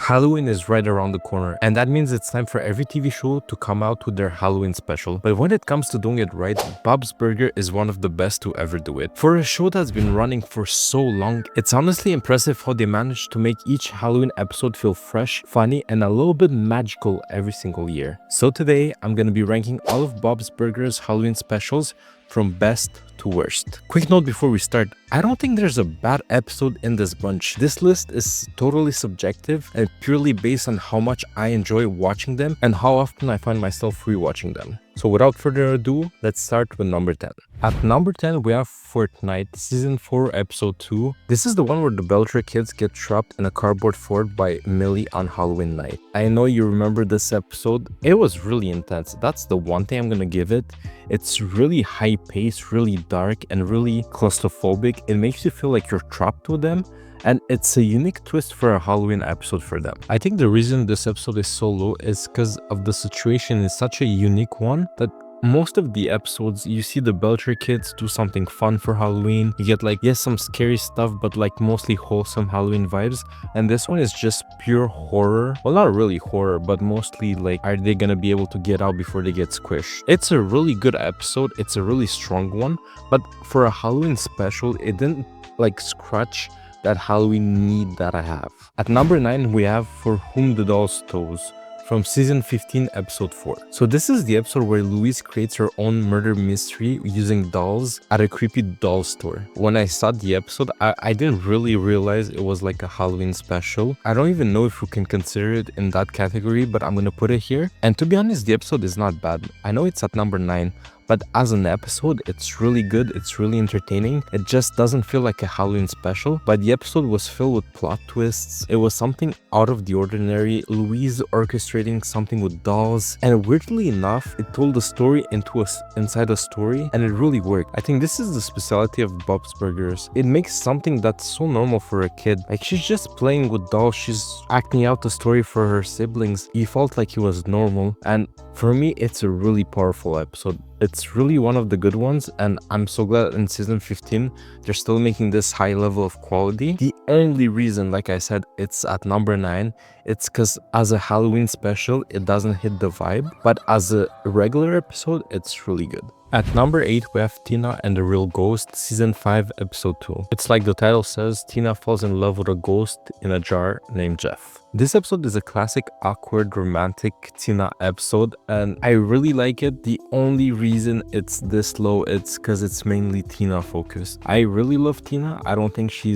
Halloween is right around the corner, and that means it's time for every TV show to come out with their Halloween special. But when it comes to doing it right, Bob's Burger is one of the best to ever do it. For a show that's been running for so long, it's honestly impressive how they managed to make each Halloween episode feel fresh, funny, and a little bit magical every single year. So today, I'm gonna be ranking all of Bob's Burger's Halloween specials from best to worst. Quick note before we start, I don't think there's a bad episode in this bunch. This list is totally subjective and purely based on how much I enjoy watching them and how often I find myself rewatching them. So without further ado, let's start with number 10. At number 10, we have Fortnite, Season 4, Episode 2. This is the one where the Belcher kids get trapped in a cardboard fort by Millie on Halloween night. I know you remember this episode. It was really intense. That's the one thing I'm gonna give it. It's really high paced, really dark, and really claustrophobic. It makes you feel like you're trapped with them. And it's a unique twist for a Halloween episode for them. I think the reason this episode is so low is because of the situation is such a unique one that most of the episodes, you see the Belcher kids do something fun for Halloween. You get like, yes, some scary stuff, but like mostly wholesome Halloween vibes. And this one is just pure horror. Well, not really horror, but mostly like, are they gonna be able to get out before they get squished? It's a really good episode. It's a really strong one. But for a Halloween special, it didn't like scratch that Halloween need that I have. At number 9, we have For Whom the Dolls Toes from Season 15, Episode 4. So this is the episode where Louise creates her own murder mystery using dolls at a creepy doll store. When I saw the episode, I didn't really realize it was like a Halloween special. I don't even know if we can consider it in that category, but I'm gonna put it here. And to be honest, the episode is not bad. I know it's at number 9, but as an episode, it's really good, it's really entertaining. It just doesn't feel like a Halloween special, but the episode was filled with plot twists. It was something out of the ordinary, Louise orchestrating something with dolls, and weirdly enough, it told the story inside a story, and it really worked. I think this is the specialty of Bob's Burgers. It makes something that's so normal for a kid. Like, she's just playing with dolls, she's acting out the story for her siblings. You felt like it was normal, and for me, it's a really powerful episode. It's really one of the good ones, and I'm so glad in Season 15 they're still making this high level of quality. The only reason, like I said, it's at number 9, it's because as a Halloween special, it doesn't hit the vibe, but as a regular episode, it's really good. At number 8, we have Tina and the Real Ghost, Season 5, Episode 2. It's like the title says, Tina falls in love with a ghost in a jar named Jeff. This episode is a classic awkward romantic Tina episode, and I really like it. The only reason it's this low, it's because it's mainly Tina focused. I really love Tina. I don't think she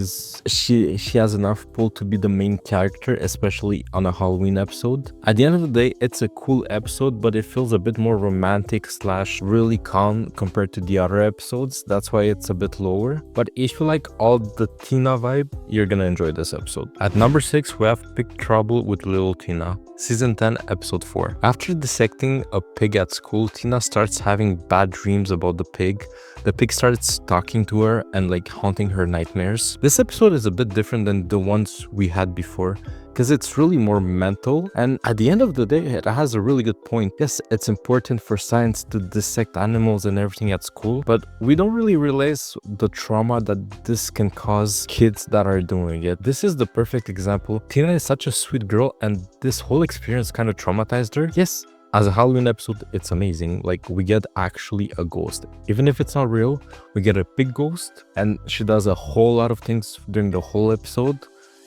has enough pull to be the main character, especially on a Halloween episode. At the end of the day, it's a cool episode, but it feels a bit more romantic / really calm compared to the other episodes. That's why it's a bit lower. But if you like all the Tina vibe, you're gonna enjoy this episode. At number 6, we have Big Trouble with Little Tina, Season 10, Episode 4. After dissecting a pig at school, Tina starts having bad dreams about the pig. The pig starts talking to her and like haunting her nightmares. This episode is a bit different than the ones we had before, because it's really more mental, and at the end of the day, it has a really good point. Yes, it's important for science to dissect animals and everything at school, but we don't really realize the trauma that this can cause kids that are doing it. This is the perfect example. Tina is such a sweet girl, and this whole experience kind of traumatized her. Yes, as a Halloween episode, it's amazing. Like, we get actually a ghost. Even if it's not real, we get a big ghost, and she does a whole lot of things during the whole episode.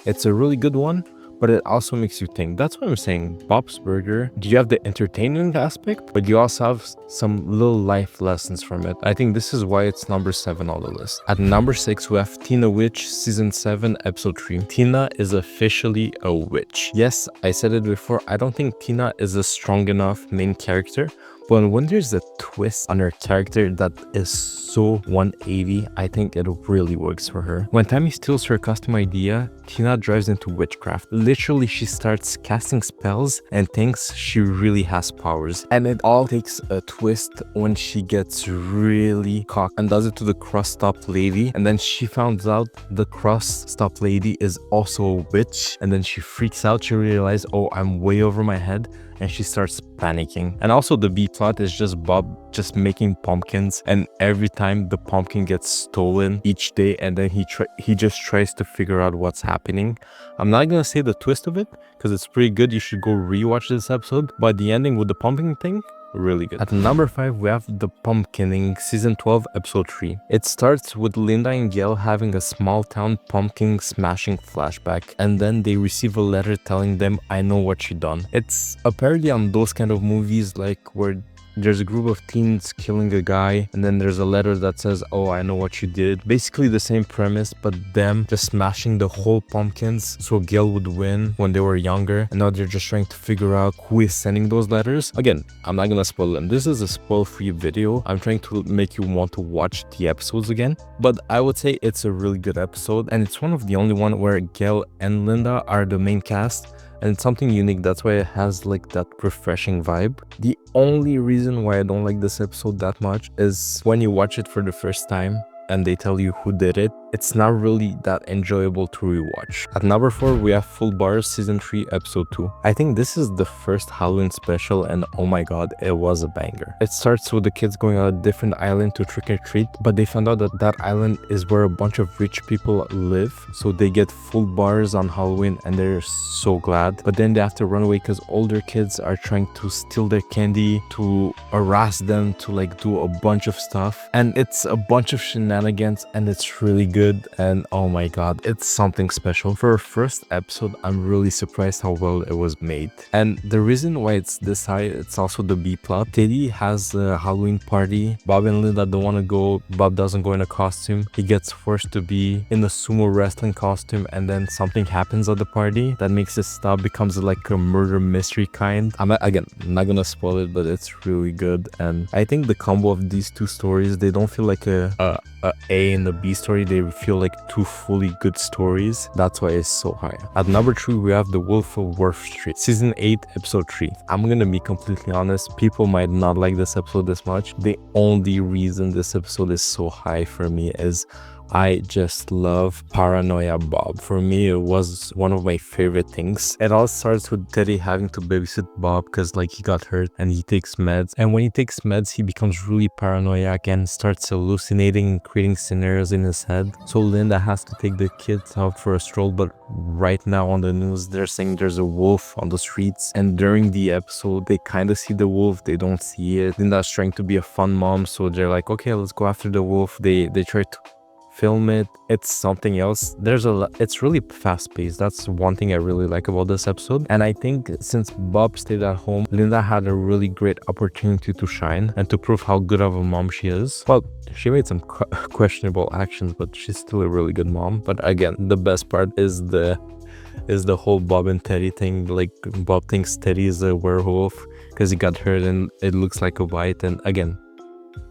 It's a really good one, but it also makes you think. That's what I'm saying. Bob's Burger, you have the entertainment aspect, but you also have some little life lessons from it. I think this is why it's number 7 on the list. At number 6, we have Tina Witch, Season 7, Episode 3. Tina is officially a witch. Yes, I said it before, I don't think Tina is a strong enough main character, but when there's a twist on her character that is so 180, I think it really works for her. When Tammy steals her costume idea, Tina drives into witchcraft. Literally, she starts casting spells and thinks she really has powers. And it all takes a twist when she gets really cocky and does it to the crust-top lady. And then she finds out the crust-top lady is also a witch. And then she freaks out. She realizes, oh, I'm way over my head. and she starts panicking. And also the B plot is just Bob just making pumpkins, and every time the pumpkin gets stolen each day, and then he just tries to figure out what's happening. I'm not gonna say the twist of it because it's pretty good. You should go rewatch this episode, but the ending with the pumpkin thing, really good. At number 5, we have The Pumpkinening, season 12, episode 3. It starts with Linda and Gail having a small town pumpkin smashing flashback, and then they receive a letter telling them, "I know what you done." It's a parody on those kind of movies, like where there's a group of teens killing a guy, and then there's a letter that says, "Oh, I know what you did." Basically the same premise, but them just smashing the whole pumpkins so Gail would win when they were younger, and now they're just trying to figure out who is sending those letters. Again, I'm not gonna spoil them. This is a spoil-free video. I'm trying to make you want to watch the episodes again, but I would say it's a really good episode, and it's one of the only one where Gail and Linda are the main cast. And it's something unique, that's why it has like that refreshing vibe. The only reason why I don't like this episode that much is when you watch it for the first time and they tell you who did it, it's not really that enjoyable to rewatch. At number 4, we have Full Bars, season 3, episode 2. I think this is the first Halloween special, and oh my god, it was a banger. It starts with the kids going on a different island to trick or treat, but they found out that that island is where a bunch of rich people live, so they get full bars on Halloween, and they're so glad. But then they have to run away because older kids are trying to steal their candy, to harass them, to like do a bunch of stuff, and it's a bunch of shenanigans, and it's really good. And oh my god, it's something special. For a first episode, I'm really surprised how well it was made. And the reason why it's this high, it's also the B plot. Teddy has a Halloween party. Bob and Linda don't want to go. Bob doesn't go in a costume. He gets forced to be in a sumo wrestling costume, and then something happens at the party that makes it stop, becomes like a murder mystery kind. I'm not gonna spoil it, but it's really good. And I think the combo of these two stories, they don't feel like a and a B story, they feel like two fully good stories. That's why it's so high. At number 3, we have The Wolf of Wharf Street, season 8, episode 3. I'm gonna be completely honest, people might not like this episode this much. The only reason this episode is so high for me is I just love Paranoia Bob. For me, it was one of my favorite things. It all starts with Teddy having to babysit Bob because like he got hurt and he takes meds. And when he takes meds, he becomes really paranoiac and starts hallucinating and creating scenarios in his head. So Linda has to take the kids out for a stroll, but right now on the news, they're saying there's a wolf on the streets. And during the episode, they kind of see the wolf, they don't see it. Linda's trying to be a fun mom, so they're like, okay, let's go after the wolf. They try to film it. It's something else. It's really fast-paced. That's one thing I really like about this episode. And I think since Bob stayed at home, Linda had a really great opportunity to shine and to prove how good of a mom she is. Well, she made some questionable actions, but she's still a really good mom. But again, the best part is the whole Bob and Teddy thing. Like Bob thinks Teddy is a werewolf because he got hurt and it looks like a bite. And again,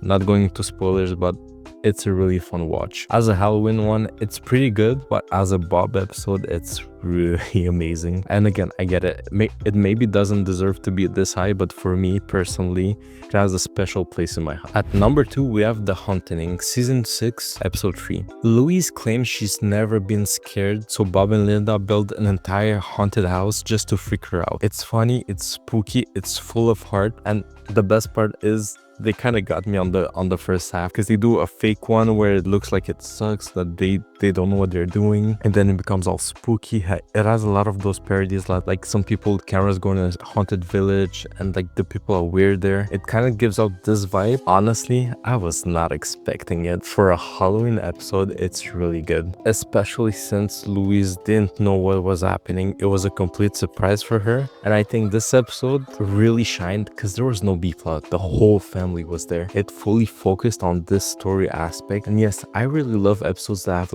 not going into spoilers, but it's a really fun watch. As a Halloween one, it's pretty good, but as a Bob episode, it's really amazing. And again, I get it. It maybe doesn't deserve to be this high, but for me personally, it has a special place in my heart. At number 2, we have The Hauntening, season 6, episode 3. Louise claims she's never been scared, so Bob and Linda build an entire haunted house just to freak her out. It's funny, it's spooky, it's full of heart, and the best part is they kind of got me on the first half because they do a fake one where it looks like it sucks, that they don't know what they're doing, and then it becomes all spooky. It has a lot of those parodies, like some people with cameras going to a haunted village and like the people are weird there. It kind of gives out this vibe. Honestly, I was not expecting it. For a Halloween episode, it's really good, especially since Louise didn't know what was happening. It was a complete surprise for her, and I think this episode really shined because there was no B plot. The whole family was there. It fully focused on this story aspect. And yes, I really love episodes that have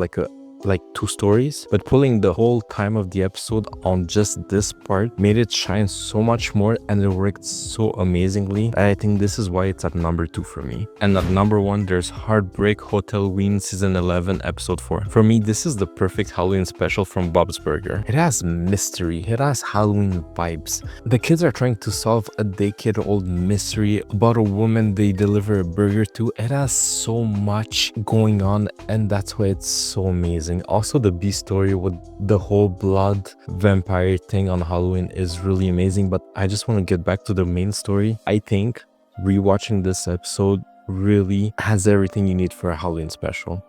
like two stories, but pulling the whole time of the episode on just this part made it shine so much more, and it worked so amazingly. I think this is why it's at number 2 for me. And at number 1, there's Heartbreak, Hotel-oween, season 11, episode 4. For me, this is the perfect Halloween special from Bob's Burger. It has mystery, it has Halloween vibes. The kids are trying to solve a decade-old mystery about a woman they deliver a burger to. It has so much going on, and that's why it's so amazing. amazing. Also, the B story with the whole blood vampire thing on Halloween is really amazing. But I just want to get back to the main story. I think rewatching this episode really has everything you need for a Halloween special.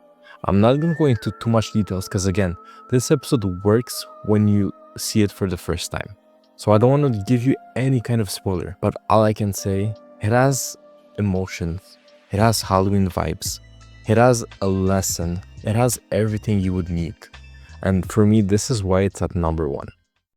I'm not going to go into too much details because, again, this episode works when you see it for the first time. So I don't want to give you any kind of spoiler, but all I can say, it has emotions, it has Halloween vibes, it has a lesson, it has everything you would need. And for me, this is why it's at number 1.